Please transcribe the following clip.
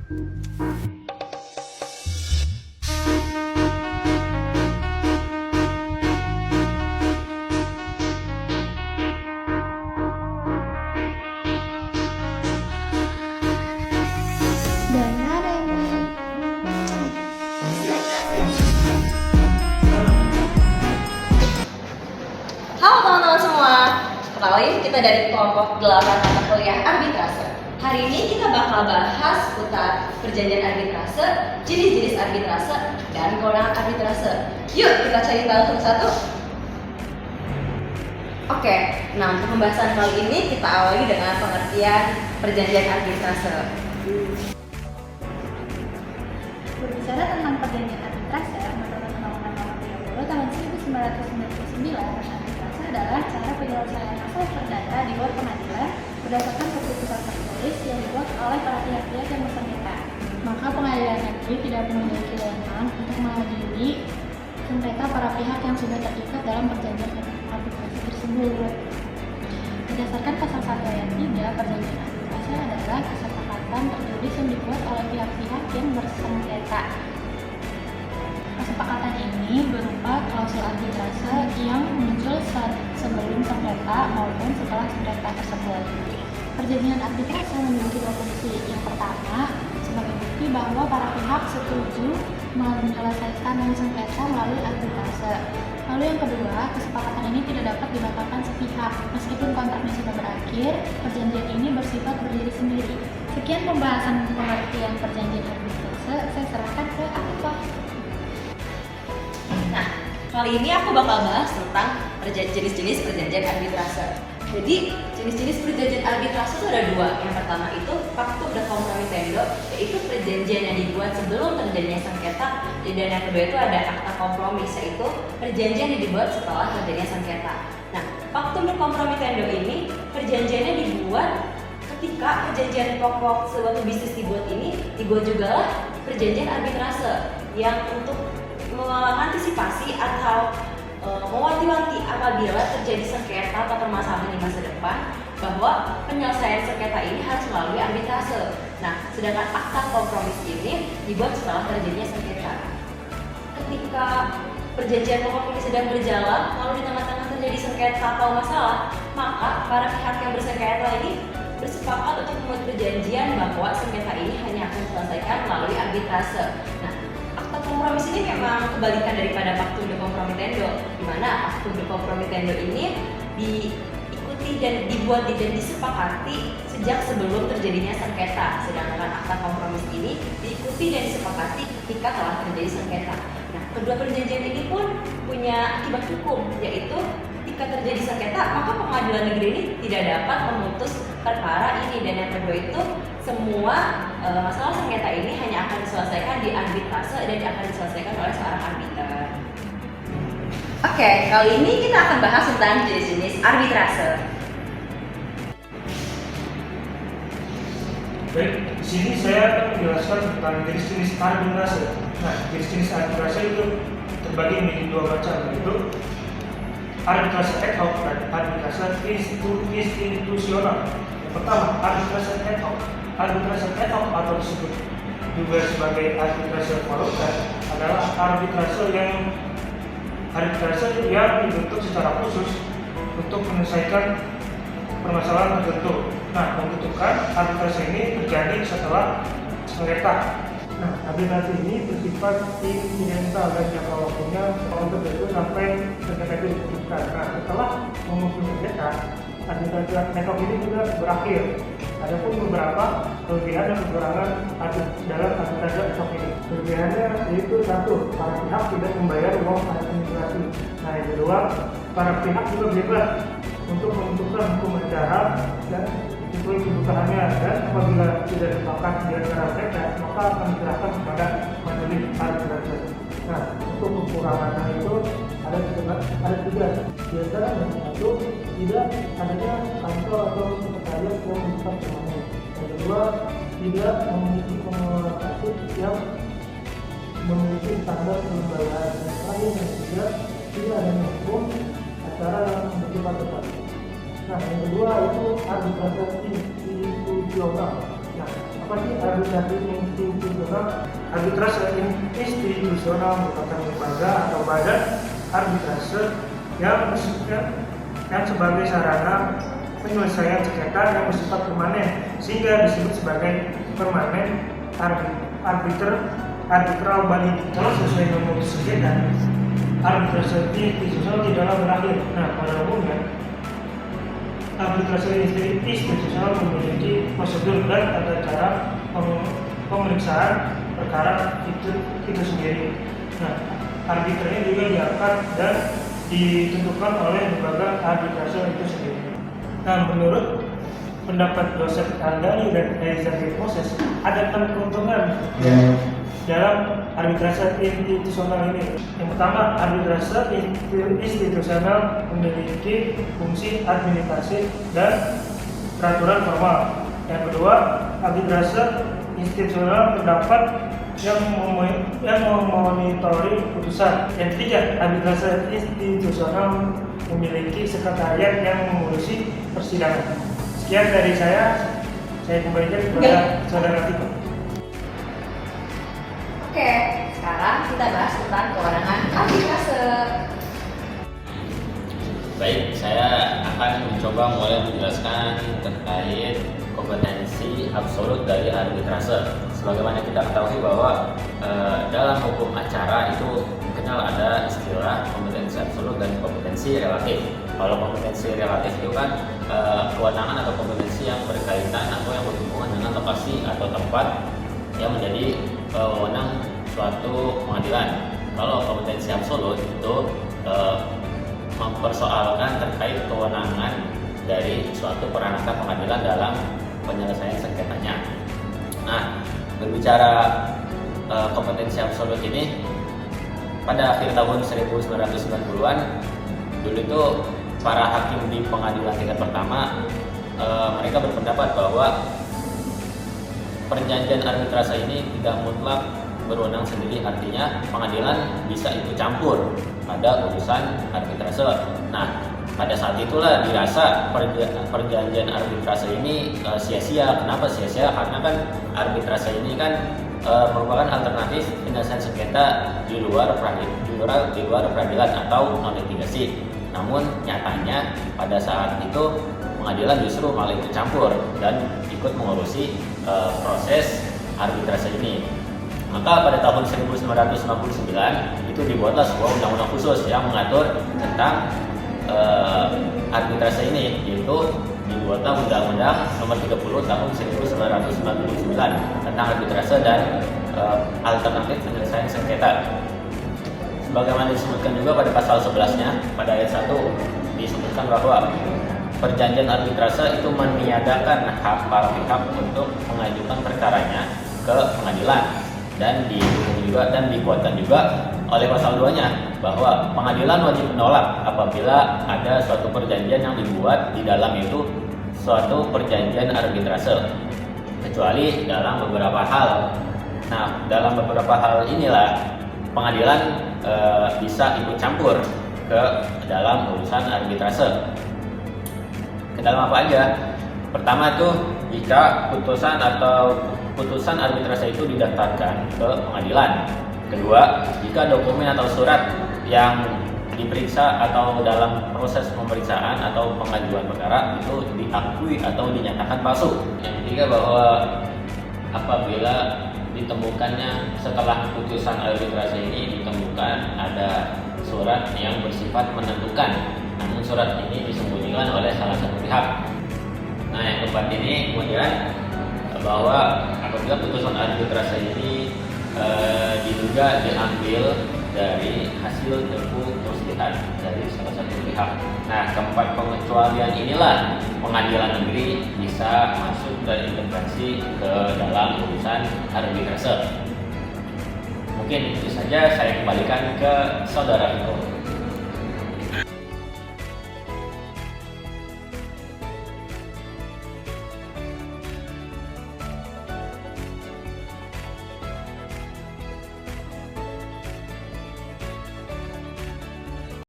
Halo teman-teman semua, kenalin kita dari kelompok 8 mata kuliah arbitrase. Hari ini kita bakal bahas seputar perjanjian arbitrase, jenis-jenis arbitrase, dan kewenangan arbitrase. Yuk kita cari tahu satu-satu. Oke, nah untuk pembahasan kali ini kita awali dengan pengertian perjanjian arbitrase. Berbicara tentang perjanjian arbitrase, menurut Undang-Undang Nomor 30 Tahun 1999, arbitrase adalah cara penyelesaian masalah perdata di luar pengadilan berdasarkan keputusan tertulis yang dibuat oleh para pihak-pihak yang bersengketa. Maka pengadilan negeri tidak memiliki wewenang untuk mengadili sengketa para pihak yang sudah terikat dalam perjanjian arbitrase tersebut. Berdasarkan pasal 1 ayat 3, perjanjian arbitrase adalah kesepakatan tertulis yang dibuat oleh pihak-pihak yang bersengketa. Kesepakatan ini berupa klausul arbitrase yang muncul sebelum sengketa maupun setelah sengketa tersebut. Perjanjian arbitrase memiliki dua fungsi. Yang pertama, sebagai bukti bahwa para pihak setuju menyelesaikan sengketa melalui arbitrase. Lalu yang kedua, kesepakatan ini tidak dapat dibatalkan sepihak. Meskipun kontraknya sudah berakhir, perjanjian ini bersifat berdiri sendiri. Sekian pembahasan pengertian perjanjian arbitrase, saya serahkan ke Afifah. Nah, kali ini aku bakal bahas tentang jenis-jenis perjanjian arbitrase. Jadi, jenis-jenis perjanjian arbitrase itu ada dua. Yang pertama itu Pactum de Compromitendo, yaitu perjanjian yang dibuat sebelum terjadinya sengketa. Dan yang kedua itu ada Akta Kompromis, yaitu perjanjian yang dibuat setelah terjadinya sengketa. Nah, Pactum de Compromitendo ini perjanjiannya dibuat ketika perjanjian pokok suatu bisnis dibuat juga lah perjanjian arbitrase yang untuk mengantisipasi atau mewanti-wanti apabila terjadi sengketa atau permasalahan di masa depan bahwa penyelesaian sengketa ini harus melalui arbitrase. Nah, sedangkan akta kompromis ini dibuat setelah terjadinya sengketa. Ketika perjanjian pokok ini sedang berjalan, lalu di tengah-tengah terjadi sengketa atau masalah, maka para pihak yang bersengketa ini bersepakat untuk membuat perjanjian bahwa sengketa ini hanya akan diselesaikan melalui arbitrase. Nah, akta kompromis ini memang kebalikan daripada Pactum de Compromitendo, di mana Pactum de Compromitendo ini diikuti dan dibuat dan disepakati sejak sebelum terjadinya sengketa, sedangkan akta kompromis ini diikuti dan disepakati ketika telah terjadi sengketa. Nah, kedua perjanjian ini pun punya akibat hukum, yaitu ketika terjadi sengketa, maka pengadilan negeri ini tidak dapat memutus perkara ini, dan yang kedua itu semua masalah sengketa ini hanya akan diselesaikan di arbitrase dan akan diselesaikan oleh seorang arbiter. Oke, kali ini kita akan bahas tentang jenis-jenis arbitrase. Baik, di sini saya akan menjelaskan tentang jenis-jenis arbitrase. Nah, jenis-jenis arbitrase itu terbagi menjadi dua macam, yaitu arbitrase ad hoc dan arbitrase institusional. Yang pertama, arbitrase ad hoc. Arbitrase ad hoc atau disebut juga sebagai arbitrase voluntar adalah arbitrase yang dibentuk secara khusus untuk menyelesaikan permasalahan tertentu. Nah, pembentukan arbitrase ini terjadi setelah sengketa. Nah, arbitrase ini bersifat insidental dan jangka waktunya untuk itu sampai sengketa itu diputuskan. Nah, setelah memutus sengketa, arbitrase ad hoc ini juga berakhir. Adapun beberapa kelebihan dan kekurangan dalam arbitrase ad hoc ini. Kelebihannya yaitu satu, para pihak tidak membayar uang administrasi. Nah, yang kedua, para pihak juga bebas untuk menentukan hukum acara dan sesuai kebutuhannya, dan apabila tidak sepakat di antara mereka, maka akan diserahkan kepada majelis arbitrase. Nah, untuk kekurangannya itu ada tiga. Biasanya yang satu, tidak adanya kantor atau sekretariat yang bersifat permanen. Yang kedua, tidak memiliki komunikasi yang memiliki standar kelembagaan. Yang terakhir, yang ketiga, tidak adanya hukum acara yang bersifat tetap. Nah, yang kedua itu arbitrase institusional. Nah, apa sih arbitrase institusional? Arbitrase institusional merupakan lembaga atau badan arbitrase yang sebagai sarana penyelesaian sengketa yang bersifat permanen, sehingga disebut sebagai permanen arbitral body. Kalau sesuai dengan sengketa, arbitrase institusional tidaklah berakhir. Nah, pada umumnya arbitrase institusional memiliki prosedur dan tata cara pemeriksaan perkara itu sendiri. Nah, arbiter ini juga diangkat dan ditentukan oleh lembaga arbitrase itu sendiri. Nah, menurut pendapat dosen Andani dan Elizabeth Moses, ada 6 keuntungan dalam arbitrase institusional ini. Yang pertama, arbitrase institusional memiliki fungsi administrasi dan peraturan formal. Yang kedua, arbitrase institusional terdapat yang memonitori putusan. Yang ketiga, arbitrase institusional memiliki sekretariat yang mengurusi persidangan. Sekian dari saya kembalikan kepada Saudara Tiko. Oke, sekarang kita bahas tentang kewenangan arbitrase. Baik, saya akan mencoba mulai menjelaskan terkait kompetensi absolut dari arbitrase. Sebagaimana kita ketahui bahwa dalam hukum acara itu dikenal ada istilah kompetensi absolut dan kompetensi relatif. Kalau kompetensi relatif itu kan kewenangan atau kompetensi yang berkaitan atau yang berhubungan dengan lokasi atau tempat yang menjadi wewenang suatu pengadilan. Kalau kompetensi absolut itu mempersoalkan terkait kewenangan dari suatu perangkat pengadilan dalam penyelesaian sengketanya. Nah, berbicara kompetensi absolut ini, pada akhir tahun 1990-an dulu itu para hakim di pengadilan tingkat pertama mereka berpendapat bahwa perjanjian arbitrase ini tidak mutlak berwenang sendiri, artinya pengadilan bisa ikut campur pada urusan arbitrase. Nah, pada saat itulah dirasa perjanjian arbitrase ini sia-sia. Kenapa sia-sia? Karena kan arbitrase ini kan merupakan alternatif penyelesaian sengketa di luar peradilan atau non litigasi. Namun nyatanya pada saat itu pengadilan justru malah ikut campur dan ikut mengurusi proses arbitrase ini. Maka pada tahun 1959 itu dibuatlah sebuah undang-undang khusus yang mengatur tentang arbitrase ini, yaitu dibuatlah Undang-Undang Nomor 30 Tahun 1999 tentang arbitrase dan alternatif penyelesaian sengketa. Sebagaimana disebutkan juga pada pasal 11-nya, pada ayat 1 disebutkan bahwa perjanjian arbitrase itu meniadakan hak para pihak untuk mengajukan perkaranya ke pengadilan, dan dikuatkan juga oleh pasal 2-nya bahwa pengadilan wajib menolak apabila ada suatu perjanjian yang dibuat di dalam itu suatu perjanjian arbitrase, kecuali dalam beberapa hal. Nah, dalam beberapa hal inilah pengadilan bisa ikut campur ke dalam urusan arbitrase. Ke dalam apa aja? Pertama itu jika putusan arbitrase itu didaftarkan ke pengadilan. Kedua, jika dokumen atau surat yang diperiksa atau dalam proses pemeriksaan atau pengajuan perkara itu diakui atau dinyatakan palsu. Yang ketiga, bahwa apabila ditemukannya setelah putusan arbitrase ini ditemukan ada surat yang bersifat menentukan, namun surat ini disembunyikan oleh salah satu pihak. Nah, yang keempat ini kemudian bahwa apabila putusan arbitrase ini diduga diambil dari hasil teguh perselisihan dari salah satu pihak. Nah, keempat pengecualian inilah pengadilan negeri bisa masuk dan intervensi ke dalam urusan arbitrase. Mungkin itu saja, saya kembalikan ke Saudara Viko.